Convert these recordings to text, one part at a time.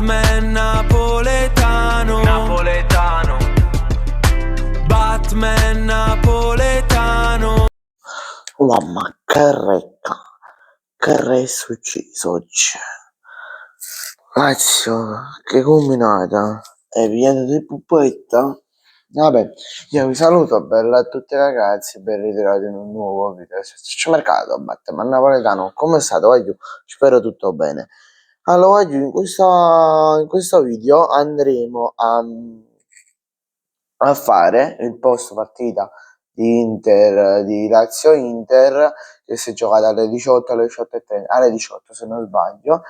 Batman napoletano, napoletano. Batman napoletano. Mamma che recca, che re è successo oggi? Mazzo, che combinata, è pieno di puppetta. Vabbè, io vi saluto, bella a tutti ragazzi, ben ritrovati in un nuovo video. C'è mercato, Batman napoletano, come state? Voglio, spero tutto bene. Allora, oggi in questo video andremo a fare il post partita di Lazio Inter, che si è giocata alle 18, alle 18:30, alle 18 se non sbaglio,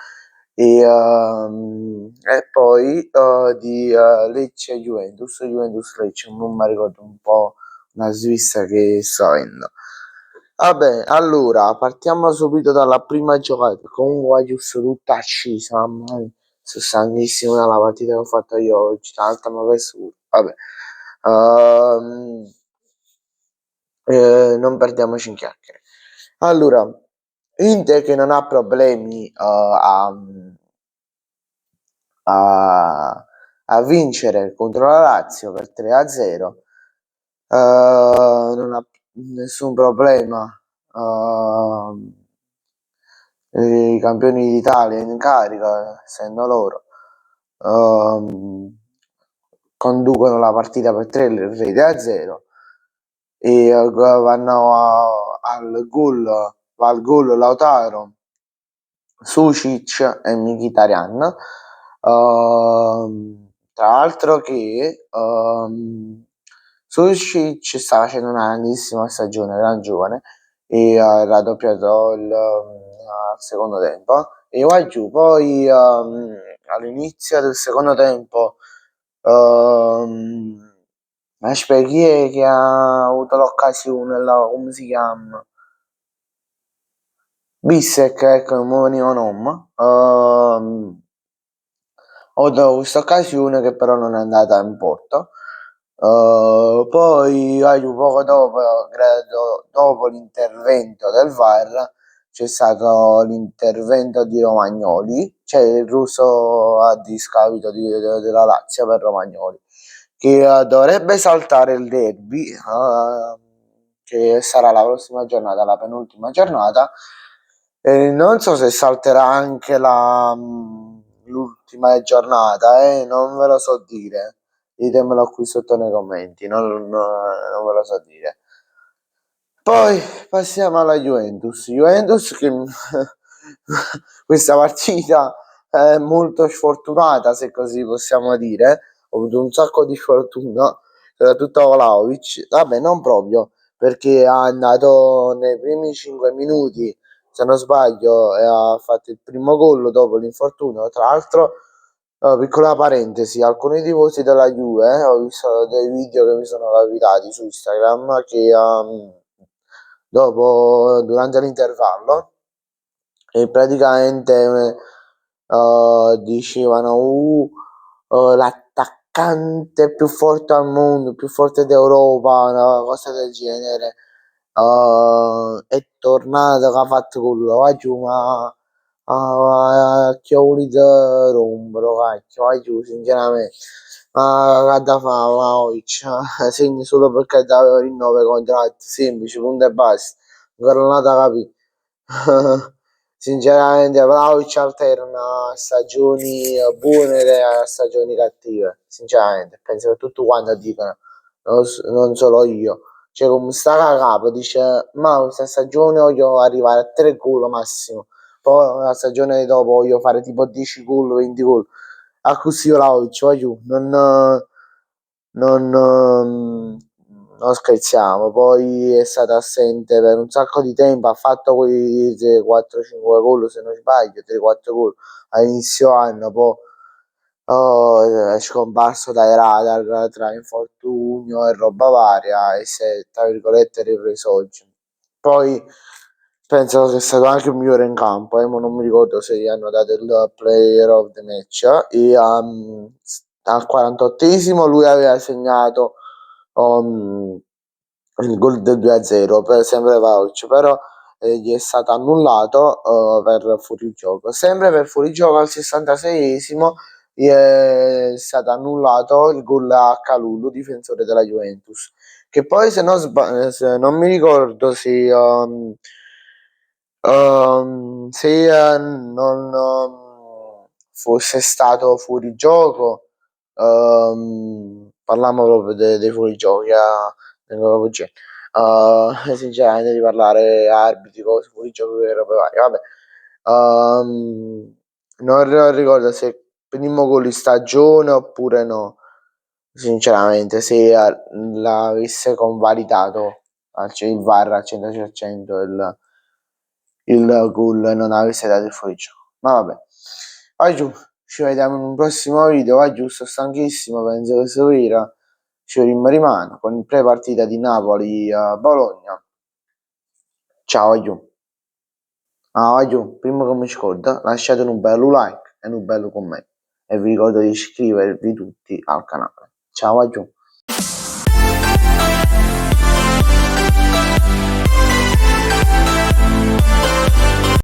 e poi di Lecce Juventus, Juventus Lecce, non mi ricordo, un po' una Svizzera che sta avendo. Vabbè, allora partiamo subito dalla prima giocata. Comunque giusto tutta accesa, mamma mia, sono stanchissimo dalla partita che ho fatto io oggi, tanto mi ha perso pure. Vabbè. Non perdiamoci in chiacchiere. Allora, Inter che non ha problemi a vincere contro la Lazio per 3-0, non ha nessun problema. I campioni d'Italia in carica, essendo loro, conducono la partita per 3-0 e vanno al gol, va al gol Lautaro, Sucic e Mkhitaryan. Tra l'altro che Sucic sta facendo una grandissima stagione, gran giovane, e ha raddoppiato al secondo tempo, e va giù. Poi all'inizio del secondo tempo aspetta, chi è che ha avuto l'occasione là, come si chiama? Bissek, ecco, non mi veniva nome. Ho avuto questa occasione che però non è andata in porto. Poi poco dopo, credo, dopo l'intervento del VAR, c'è stato l'intervento di Romagnoli, cioè il russo a discapito della Lazio per Romagnoli, che dovrebbe saltare il derby, che sarà la prossima giornata, la penultima giornata. Non so se salterà anche l'ultima giornata, non ve lo so dire. Ditemelo qui sotto nei commenti, non ve lo so dire. Poi passiamo alla Juventus che questa partita è molto sfortunata, se così possiamo dire. Ho avuto un sacco di sfortuna, soprattutto Vlahovic. Vabbè, non proprio, perché è andato nei primi 5 minuti, se non sbaglio, e ha fatto il primo gol dopo l'infortunio. Tra l'altro, piccola parentesi, alcuni tifosi della Juve, ho visto dei video che mi sono capitati su Instagram, che durante l'intervallo, e praticamente dicevano l'attaccante più forte al mondo, più forte d'Europa, una cosa del genere, è tornato, che ha fatto quello va giù, ma che volete rompere, cacchio, va giù, sinceramente. Ma che da fare, Vlahovic? Segni solo perché aveva rinnove contratti, semplici, punto e basta. Ancora non l'ha capito. Sinceramente, Vlahovic alterna stagioni buone e stagioni cattive. Sinceramente, penso che tutti quanti dicono, non solo io. Cioè, come sta a capo, dice: ma questa stagione voglio arrivare a 3 gol massimo. Poi la stagione dopo voglio fare tipo 10 gol, 20 gol. A così Vlahovic, voglio, non, non scherziamo. Poi è stato assente per un sacco di tempo, ha fatto quei 4-5 gol, se non sbaglio, 3-4 gol all'inizio anno, poi è scomparso dai radar tra infortunio e roba varia, e si è, tra virgolette, ripreso oggi. Poi penso che sia stato anche il migliore in campo, ma non mi ricordo se gli hanno dato il player of the match, e al 48esimo lui aveva segnato il gol del 2-0 per sempre Vlahovic, però gli è stato annullato per fuorigioco. Sempre per fuorigioco al 66esimo è stato annullato il gol a Kalulu, difensore della Juventus, che poi se non mi ricordo se non fosse stato fuori gioco, parliamo proprio dei fuorigiochi, sinceramente di parlare arbitri, cose fuori gioco che robe varie, vabbè. Non ricordo se primo gol di stagione oppure no, sinceramente, se l'avesse convalidato il VAR al 100% il gol e non avesse dato il fuorigioco. Ma vabbè, vai giù, ci vediamo in un prossimo video, vai giù, sto stanchissimo, penso che sera ci rimane con il pre-partita di Napoli a Bologna. Ciao, vai giù. Vai giù, prima che mi scorda, lasciate un bello like e un bello commento e vi ricordo di iscrivervi tutti al canale. Ciao, vai giù.